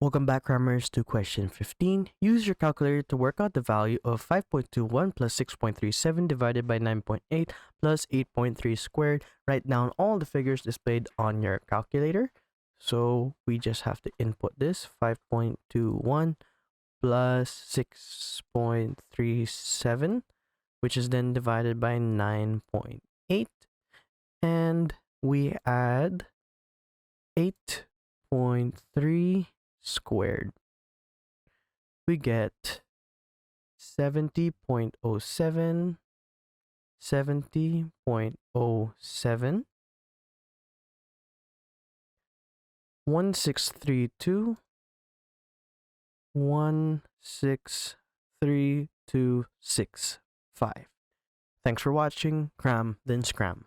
Welcome back, Crammers, to question 15. Use your calculator to work out the value of 5.21 plus 6.37 divided by 9.8 plus 8.3 squared. Write down all the figures displayed on your calculator. So we just have to input this 5.21 plus 6.37, which is then divided by 9.8. And we add 8.3 squared. We get 70.07, 70.07, 1632, 16325. Thanks for watching. Cram, then scram.